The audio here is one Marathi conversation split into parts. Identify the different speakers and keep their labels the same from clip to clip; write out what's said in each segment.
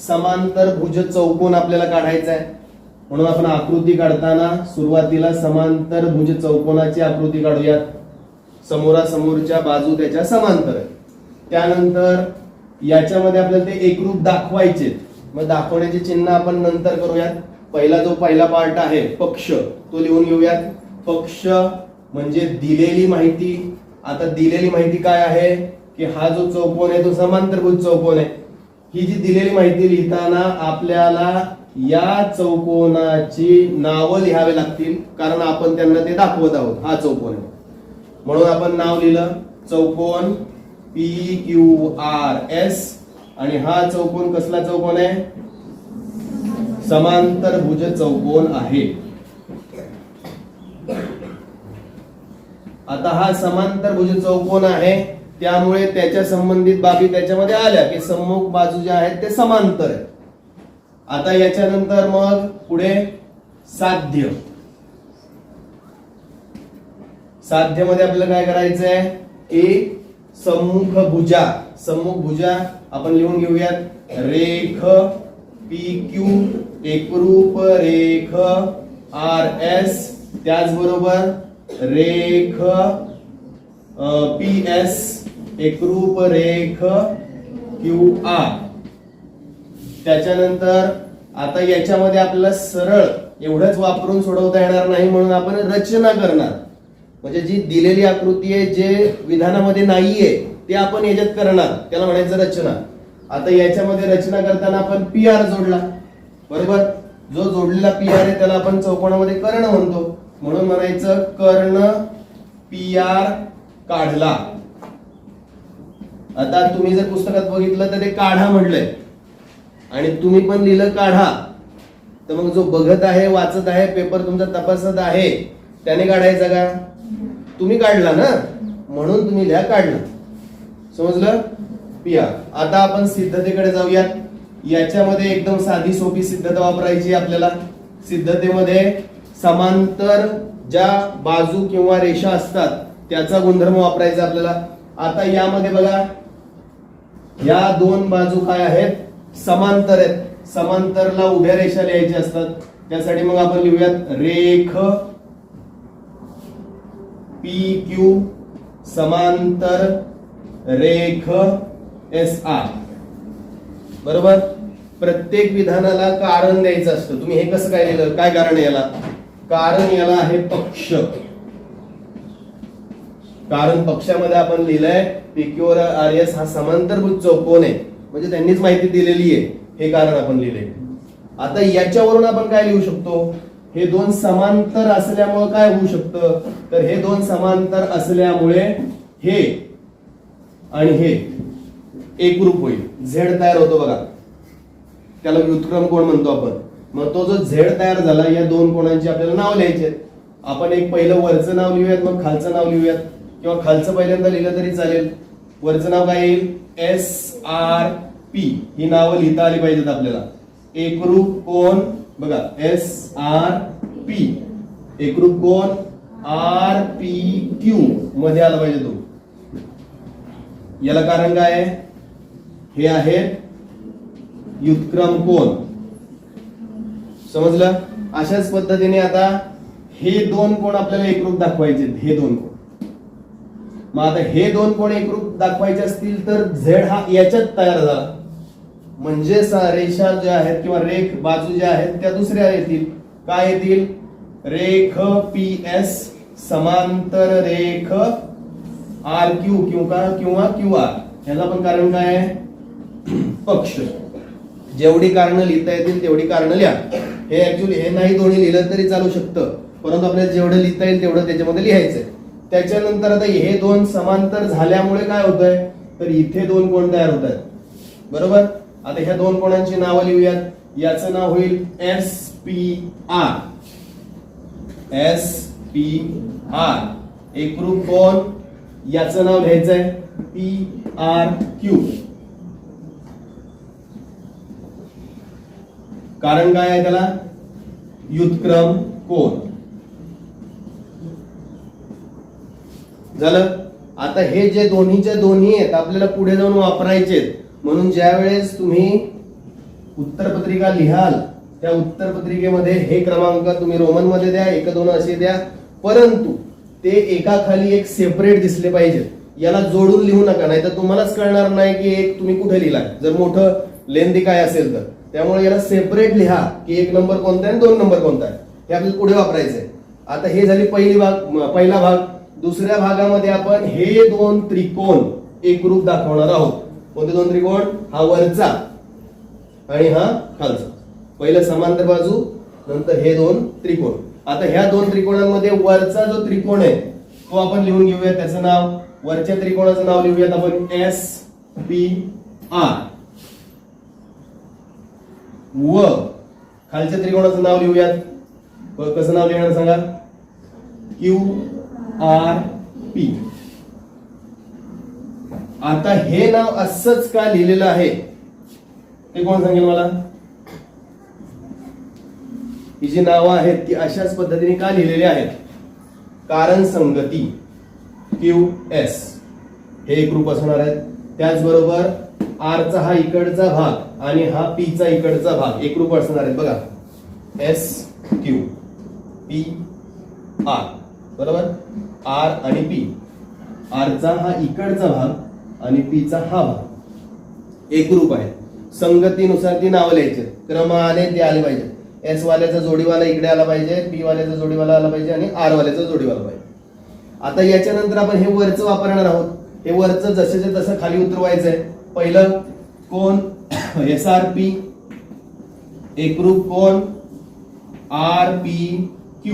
Speaker 1: समांतर भुज चौकोन आपल्याला काढायचा आहे. म्हणून आपण आकृती काढताना सुरुवातीला समांतर भुज चौकोनाची आकृती काढूयात. समोरासमोरच्या बाजू त्याच्या समांतर आहे. त्यानंतर याच्यामध्ये आपल्याला ते एकरूप दाखवायचे. मग दाखवण्याचे चिन्ह आपण नंतर करूयात. पहिला पार्ट आहे पक्ष, तो लिहून घेऊयात. पक्ष म्हणजे दिलेली माहिती. आता दिलेली माहिती काय आहे की हा जो चौकोन आहे तो समांतरभुज चौकोन आहे. ही जी दिलेली माहिती लिहिताना आपल्याला या चौकोनाची नावं लिहावी लागतील, कारण आपण त्यांना ते दाखवत आहोत. हा चौकोन आहे म्हणून आपण नाव लिहिलं चौकोन PQRS. आणि हा चौकोन कसला चौकोन आहे? समांतरभुज चौकोन आहे. आता हा समांतरभुज चौकोन आहे, त्यामुळे त्याच्या संबंधित बाबी त्याच्यामध्ये आल्या की सम्मुख बाजू ज्या आहेत ते समांतर आहे. आता याच्यानंतर मग पुढे साध्य. साध्यमध्ये आपल्याला काय करायचंय की सम्मुख भुजा आपण लिहून घेऊयात. रेख PQ एकरूप रेख RS, त्याचबरोबर रेख PS एकरूप रेख QR. त्याच्यानंतर आता याच्यामध्ये आपल्याला सरळ एवढंच वापरून सोडवता येणार नाही, म्हणून आपण रचना करणार. म्हणजे जी दिलेली आकृती आहे, जे विधानामध्ये नाहीये ते आपण याच्यात करणार, त्याला म्हणायचं रचना. आता याच्यामध्ये रचना करताना आपण PR जोडला, बरोबर. जो जोडलेला PR आहे त्याला आपण चौकोनामध्ये कर्ण म्हणतो, म्हणून म्हणायचं कर्ण PR काढला. आता तुम्ही जर पुस्तकात बघितलं तर ते काढा म्हटलंय आणि तुम्ही पण लिहिलं काढा. तर मग जो बघत आहे, वाचत आहे, पेपर तुमचा तपासत आहे, त्याने काढायचा का? तुम्ही काढला ना, म्हणून तुम्ही लिहा काढला. समजलं? PR. आता आपण सिद्धतेकडे जाऊयात. याच्यामध्ये एकदम साधी सोपी सिद्धता वापरायची आपल्याला. सिद्धतेमध्ये समांतर ज्या बाजू किंवा रेषा असतात त्याचा गुणधर्म वापरायचा आपल्याला. आता यामध्ये बघा, या दोन बाजू काय आहेत? समांतर आहेत. समांतरला उभ्या रेषा लिहायच्या असतात. त्यासाठी मग आपण लिहूयात रेख PQ समांतर रेख SR. बरोबर. प्रत्येक विधानाला कारण द्यायचं असतं. तुम्ही हे कसं काय लिहिलं? काय कारण याला? कारण याला आहे पक्ष. कारण पक्षामध्ये आपण लिहिलंय PQRS हा समांतरभुज चौकोन आहे, म्हणजे त्यांनीच माहिती दिलेली आहे, हे कारण आपण लिहिले. आता याच्यावरून आपण काय लिहू शकतो? हे दोन समांतर असल्यामुळे काय होऊ शकतं? तर हे दोन समांतर असल्यामुळे हे आणि हे एकरूप होईल. झेड तयार होतो बघा, त्याला व्युत्क्रम कोण म्हणतो आपण. मग तो जो झेड तयार झाला, या दोन कोणांची आपल्याला नाव लिहायचे. आपण एक पहिलं वरचं नाव लिहूयात, मग खालचं नाव लिहूयात, किंवा खालचं पहिल्यांदा लिहिलं तरी चालेल. वरचं नाव काय येईल? SRP. ही नावं लिहिता आली पाहिजेत आपल्याला. एकरूप कोण बघा, SRP. एकरूप कोण RPQ मध्ये आला पाहिजे तो. याला कारण काय आहे? हे आहे व्युत्क्रम कोण. समजलं? अशाच पद्धतीने आता हे दोन कोण आपल्याला एकरूप दाखवायचे. हे दोन कोण, मग आता हे दोन कोण एकरूप दाखवायचे असतील तर झेड हा याच्यात तयार झाला, म्हणजे रेषा ज्या आहेत किंवा रेख बाजू ज्या आहेत त्या दुसऱ्या येतील. काय येतील? रेख PS समांतर रेख RQ किंवा QR. ह्याला पण कारण काय आहे? पक्ष. जेवढी कारणं लिहिता येतील तेवढी कारणं लिहा. हे ऍक्च्युअली हे नाही दोन्ही लिहिलं तरी चालू शकतं, परंतु आपल्याला जेवढं लिहिता येईल तेवढं त्याच्यामध्ये लिहायचंय. त्याच्यानंतर आता हे दोन समांतर झाल्यामुळे काय होतंय? तर इथे दोन कोण तयार होत आहेत, बरोबर. आता ह्या दोन कोणांची नावं लिहूयात. याचं नाव होईल SPR. एकरूप कोण, याचं नाव लिहायचंय PRQ. कारण काय आहे त्याला? व्युत्क्रम कोण. झालं. आता हे जे दोन्हीच्या दोन्ही आहेत आपल्याला पुढे जाऊन वापरायचे, म्हणून ज्या वेळेस तुम्ही उत्तरपत्रिका लिहाल त्या उत्तरपत्रिकेमध्ये हे क्रमांक तुम्ही रोमन मध्ये द्या, 1 2 असे द्या, परंतु ते एकाखाली एक सेपरेट दिसले पाहिजेत. याला जोडून लिहू नका, नाही तर तुम्हालाच कळणार नाही की एक तुम्ही कुठे लिहिलाय, जर मोठं लेंदी काय असेल तर. त्यामुळे याला सेपरेट लिहा की 1 नंबर कोणता आहे 2 नंबर कोणता आहे, हे आपल्याला पुढे वापरायचंय. आता हे झाली पहिला भाग. दुसऱ्या भागामध्ये आपण हे 2 त्रिकोण एकरूप दाखवणार आहोत. कोणते 2 त्रिकोण? हा वरचा आणि हा खालचा. पहिलं समांतर बाजू, नंतर हे 2 त्रिकोण. आता ह्या 2 त्रिकोणांमध्ये वरचा जो त्रिकोण आहे तो आपण लिहून घेऊया. त्याचं नाव, वरच्या त्रिकोणाचं नाव लिहूयात आपण SPR. व खालच्या त्रिकोणाचं नाव लिहूयात. कसं नाव लिहिणार सांगा? QRP. आता हे नाव असंच का लिहिलेलं आहे ते कोण सांगेल मला? ही जी नावं आहेत ती अशाच पद्धतीने का लिहिलेली आहेत? कारण संगती QS हे एकरूप असणार आहेत. त्याचबरोबर R चा हा इकडचा भाग आणि हा P चा इकडचा भाग एकरूप असणार आहेत. बघा SQPR बरोबर. R आणि P, R चा हा इकडचा भाग आणि P चा हा भाग एकरूप आहे. संगतीनुसार ती नावं लिहायची, क्रमाने ते आले पाहिजे. S वाल्याचा जोडीवाला इकडे आला पाहिजे, P वाल्याचा जोडीवाला आला पाहिजे आणि R वाल्याचा जोडीवाला पाहिजे. आता याच्यानंतर आपण हे वरचं वापरणार आहोत. हे वरचं जसेचे तसं खाली उतरवायचंय. पहिलं कोण? SRP एकरूप कोण? RPQ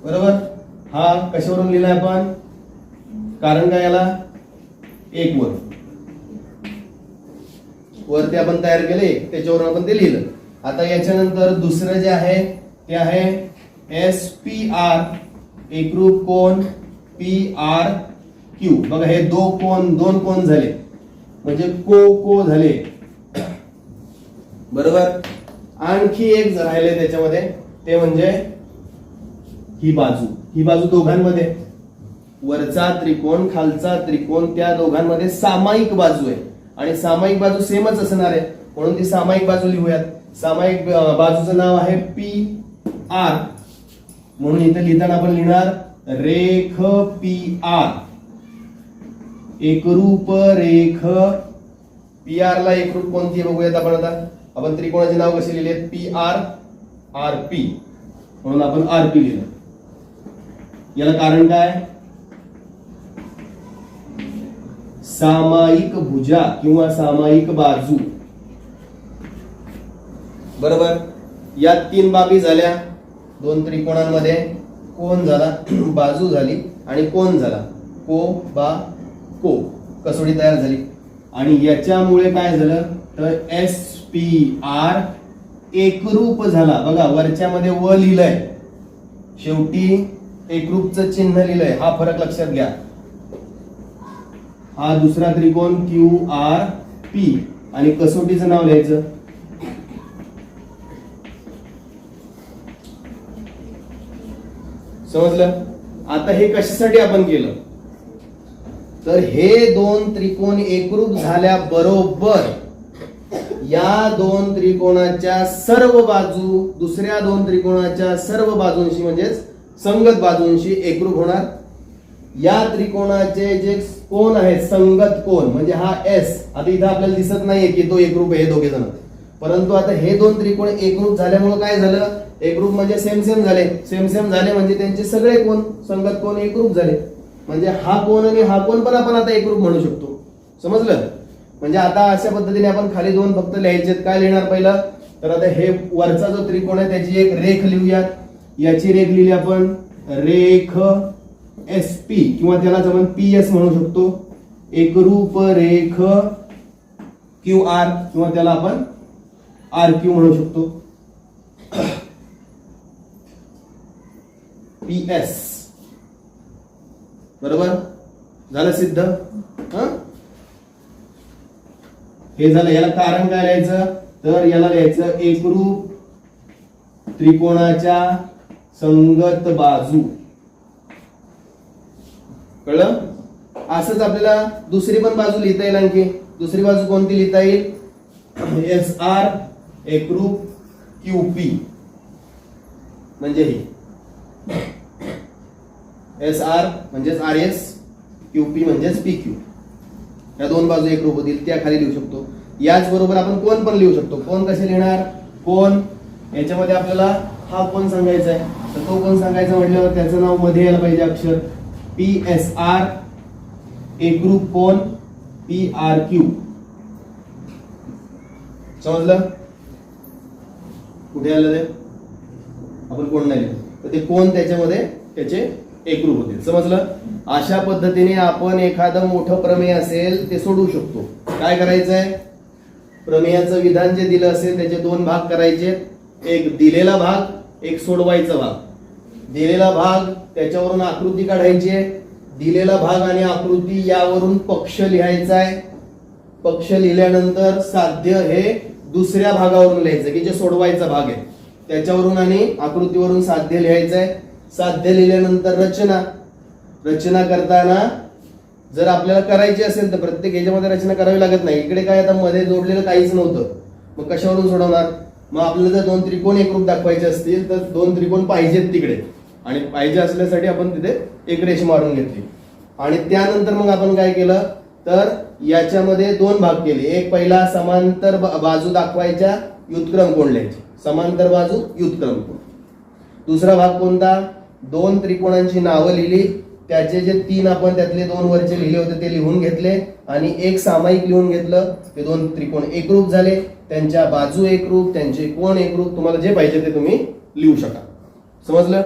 Speaker 1: बरोबर. हा कशावरून लिहिलाय आपण? कारण काय याला? 1 वरती आपण तयार केले, त्याच्यावरून आपण ते लिहिलं. आता याच्यानंतर दुसरं जे आहे ते आहे SPR एकरूप कोण? PRQ. बघा हे दोन कोण झाले म्हणजे को झाले बरोबर. आणखी एक राहिले त्याच्यामध्ये, ते म्हणजे ही बाजू दोघांमध्ये, वरचा त्रिकोण खालचा त्रिकोण, त्या दोघांमध्ये सामायिक बाजू आहे आणि सामायिक बाजू सेमच असणार आहे म्हणून ती सामायिक बाजू लिहूयात. सामायिक बाजूचं नाव आहे PR म्हणून इथे लिहिताना आपण लिहिणार रेख PR. एकरूप रेख PR ला एकरूप कोणती बघूयात आपण. आता आपण त्रिकोणाचे नाव कसे लिहिले? PR RP म्हणून आपण RP लिहिलं. याला कारण काय? सामायिक भुजा किंवा सामायिक बाजू बरोबर. या 3 बाबी झाल्या. 2 त्रिकोणांमध्ये कोण झाला, बाजू झाली आणि कोण झाला, को कसोटी तयार झाली. आणि याच्यामुळे काय झालं तर SPR एकरूप झाला. बघा वरच्या मध्ये व लिहिलंय, शेवटी एकरूपचं चिन्ह लिहिलंय. हा फरक लक्षात घ्या. हा दुसरा त्रिकोण QRP आणि कसोटीचं नाव लिहायचं समजलं. आता हे कशासाठी आपण केलं तर हे 2 त्रिकोण एकरूप झाल्याबरोबर या 2 त्रिकोणाच्या सर्व बाजू दुसऱ्या 2 त्रिकोणाच्या सर्व बाजूंशी म्हणजेच संगत बाजूंशी एकरूप होणार. या त्रिकोणाचे जे कोण आहेत संगत कोण म्हणजे हा S. आता इथं आपल्याला दिसत नाहीये की तो एकरूप आहे हे दोघे जण, परंतु आता हे 2 त्रिकोण एकरूप झाल्यामुळे काय झालं, एकरूप म्हणजे सेम झाले. सेम झाले म्हणजे त्यांचे सगळे कोण संगत कोण एकरूप झाले. म्हणजे हा कोण आणि हा कोण पण आपण आता एकरूप म्हणू शकतो. समजलं. म्हणजे आता अशा पद्धतीने आपण खाली 2 फक्त लिहायचे. काय लिहिणार पहिलं तर आता हे वरचा जो त्रिकोण आहे त्याची एक रेख लिहूयात. याची रेख लिहिली आपण रेख SP किंवा त्याला आपण PS म्हणू शकतो. एकरूप रेख QR किंवा त्याला आपण RQ म्हणू शकतो. PS बरोबर झालं सिद्ध. हे झालं. याला कारण काय लिहायचं तर याला लिहायचं एकरूप त्रिकोणाच्या संगत बाजू. कळलं. असंच आपल्याला दुसरी पण बाजू लिहिता येईल. आणखी दुसरी बाजू कोणती लिहिता येईल? SR एकरूप QP म्हणजे ही SR म्हणजेच RS, QP म्हणजेच PQ. या दोन बाजू एकरूप होतील, त्या खाली लिहू शकतो. याच बरोबर आपण कोन पण लिहू शकतो. कोन कसे लिहिणार? कोन याच्यामध्ये आपल्याला हा कोन सांगायचा आहे, तर तो कोन सांगायचा म्हटल्यावर त्याचं नाव मध्ये यायला पाहिजे अक्षर PSR, एकरूप कोन PRQ. समजलं? कुठे आलं ते? आपण कोण नाही लिहिलं, तर ते कोन त्याच्यामध्ये त्याचे एकरूप होतील. समजलं? अशा पद्धतीने आपण एखादं मोठं प्रमेय असेल ते सोडवू शकतो. काय करायचंय? प्रमेयाचं विधान जे दिलं असेल त्याचे दोन भाग करायचे, एक दिलेला भाग, एक सोडवायचा भाग. दिलेला भाग त्याच्यावरून आकृती काढायची आहे, दिलेला भाग आणि आकृती यावरून पक्ष लिहायचा आहे. पक्ष लिहिल्यानंतर साध्य हे दुसऱ्या भागावरून लिहायचं की जे सोडवायचा भाग आहे त्याच्यावरून आणि आकृतीवरून साध्य लिहायचं आहे. साध्य लिहिल्यानंतर रचना करताना जर आपल्याला करायची असेल तर प्रत्येक ह्याच्यामध्ये रचना करावी लागत नाही. इकडे काय आता मध्ये जोडलेलं काहीच नव्हतं, मग कशावरून सोडवणार? मग आपल्याला जर दोन त्रिकोण एकरूप दाखवायचे असतील तर दोन त्रिकोण पाहिजेत तिकडे, आणि पाहिजे असल्यासाठी आपण तिथे एक रेषा मारून घेतली. आणि त्यानंतर मग आपण काय केलं तर याच्यामध्ये दोन भाग केले. एक पहिला समांतर बाजू दाखवायच्या व्युत्क्रम कोन लिहायचे, समांतर बाजू व्युत्क्रम कोन. दुसरा भाग कोणता? दोन त्रिकोणांची नावं लिहिली, त्याचे जे तीन आपण त्यातले दोन वरचे लिहिले होते ते लिहून घेतले आणि एक सामायिक लिहून घेतलं. ते दोन त्रिकोण एकरूप झाले, त्यांच्या बाजू एकरूप, त्यांचे कोण एकरूप. तुम्हाला जे पाहिजे ते तुम्ही लिहू शका. समजलं?